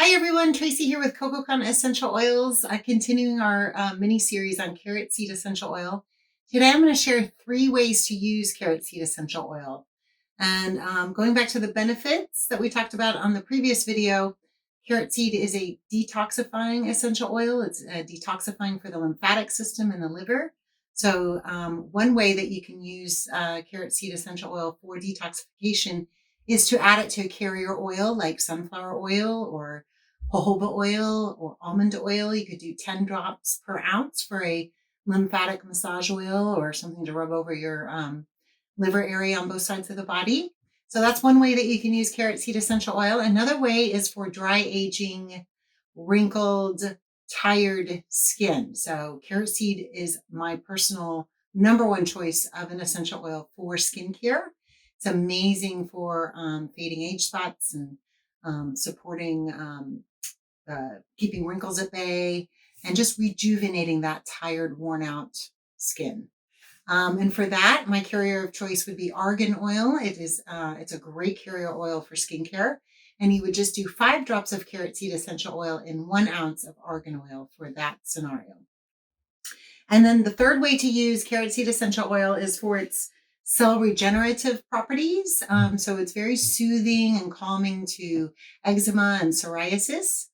Hi everyone, Tracy here with CocoCon Essential Oils, continuing our mini series on carrot seed essential oil. Today I'm going to share 3 ways to use carrot seed essential oil. And going back to the benefits that we talked about on the previous video, carrot seed is a detoxifying essential oil. It's detoxifying for the lymphatic system and the liver. So one way that you can use carrot seed essential oil for detoxification is to add it to a carrier oil like sunflower oil or jojoba oil or almond oil. You could do 10 drops per ounce for a lymphatic massage oil or something to rub over your liver area on both sides of the body. So that's one way that you can use carrot seed essential oil. Another way is for dry aging, wrinkled, tired skin. So carrot seed is my personal number one choice of an essential oil for skincare. It's amazing for fading age spots and supporting keeping wrinkles at bay and just rejuvenating that tired, worn out skin. And for that, my carrier of choice would be argan oil. It's a great carrier oil for skincare. And you would just do 5 drops of carrot seed essential oil in 1 ounce of argan oil for that scenario. And then the third way to use carrot seed essential oil is for its cell regenerative properties. So it's very soothing and calming to eczema and psoriasis.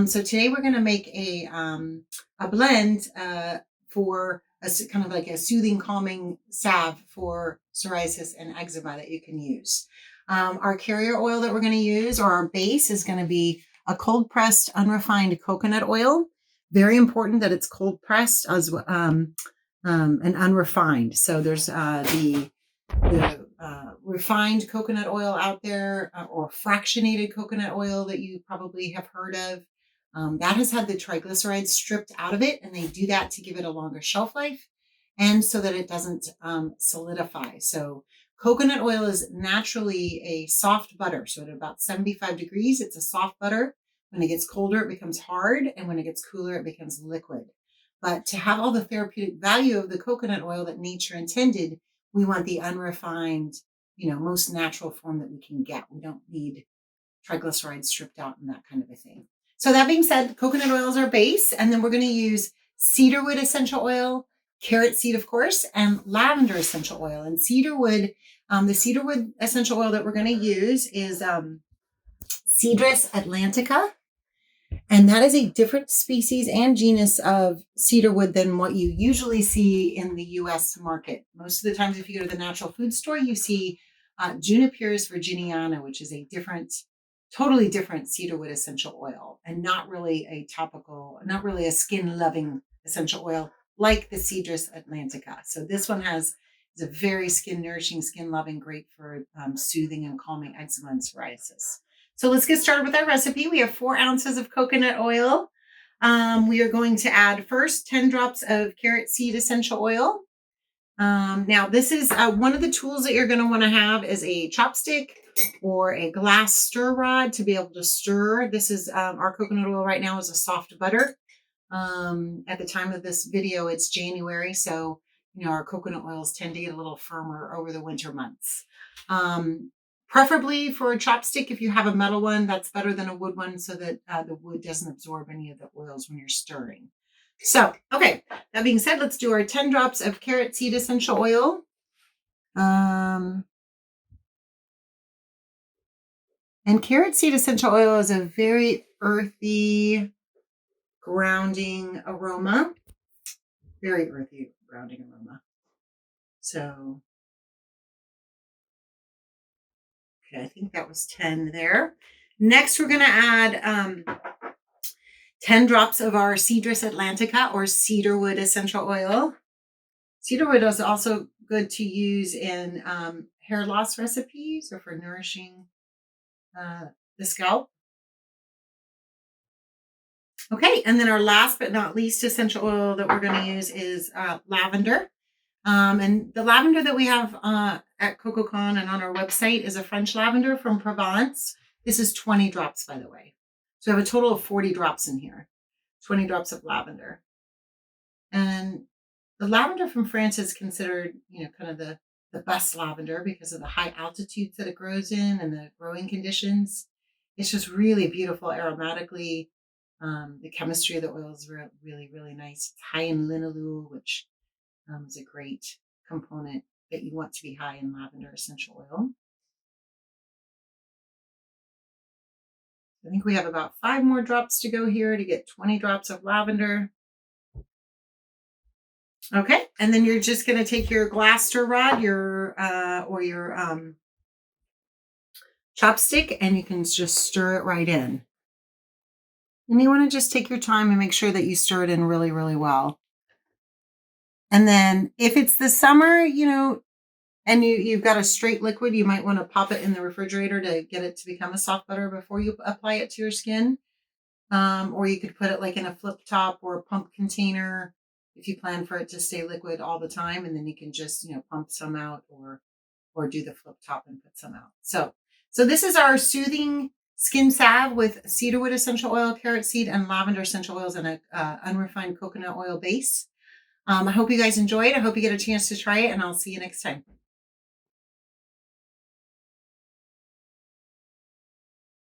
So today we're going to make a blend for a kind of like a soothing, calming salve for psoriasis and eczema that you can use. Our carrier oil that we're going to use, or our base, is going to be a cold pressed, unrefined coconut oil. Very important that it's cold pressed as and unrefined. So there's the refined coconut oil out there, or fractionated coconut oil that you probably have heard of. That has had the triglycerides stripped out of it, and they do that to give it a longer shelf life and so that it doesn't solidify. So coconut oil is naturally a soft butter. So at about 75 degrees, it's a soft butter. When it gets colder, it becomes hard, and when it gets cooler, it becomes liquid. But to have all the therapeutic value of the coconut oil that nature intended, we want the unrefined, most natural form that we can get. We don't need triglycerides stripped out and that kind of a thing. So that being said, coconut oil is our base, and then we're going to use cedarwood essential oil, carrot seed, of course, and lavender essential oil. And cedarwood, the cedarwood essential oil that we're going to use is Cedrus atlantica. And that is a different species and genus of cedarwood than what you usually see in the U.S. market. Most of the times, if you go to the natural food store, you see Juniperus virginiana, which is a totally different cedarwood essential oil, and not really a skin-loving essential oil like the Cedrus atlantica. So this one is a very skin-nourishing, skin-loving, great for soothing and calming eczema and psoriasis. So let's get started with our recipe. We have 4 ounces of coconut oil. We are going to add first 10 drops of carrot seed essential oil. Now this is one of the tools that you're going to want to have is a chopstick or a glass stir rod to be able to stir. This is our coconut oil right now is a soft butter. At the time of this video, it's January. So, our coconut oils tend to get a little firmer over the winter months. Preferably for a chopstick, if you have a metal one, that's better than a wood one so that the wood doesn't absorb any of the oils when you're stirring. So, okay, that being said, let's do our 10 drops of carrot seed essential oil. And carrot seed essential oil is a very earthy, grounding aroma. Very earthy, grounding aroma. So, okay, I think that was 10 there. Next, we're going to add 10 drops of our Cedrus atlantica or cedarwood essential oil. Cedarwood is also good to use in hair loss recipes or for nourishing the scalp. Okay, and then our last but not least essential oil that we're going to use is lavender. And the lavender that we have at CocoCon and on our website is a French lavender from Provence. This is 20 drops, by the way. So I have a total of 40 drops in here, 20 drops of lavender. And the lavender from France is considered, kind of the best lavender because of the high altitudes that it grows in and the growing conditions. it's just really beautiful aromatically. The chemistry of the oil is really, really nice. It's high in linalool, which is a great component that you want to be high in lavender essential oil. I think we have about 5 more drops to go here to get 20 drops of lavender. Okay, and then you're just going to take your glass stir rod, your chopstick, and you can just stir it right in. And you want to just take your time and make sure that you stir it in really, really well. And then if it's the summer, and you've got a straight liquid, you might want to pop it in the refrigerator to get it to become a soft butter before you apply it to your skin. Or you could put it like in a flip top or a pump container if you plan for it to stay liquid all the time, and then you can just, pump some out or do the flip top and put some out. So this is our soothing skin salve with cedarwood essential oil, carrot seed, and lavender essential oils and a unrefined coconut oil base. I hope you guys enjoyed. I hope you get a chance to try it, and I'll see you next time.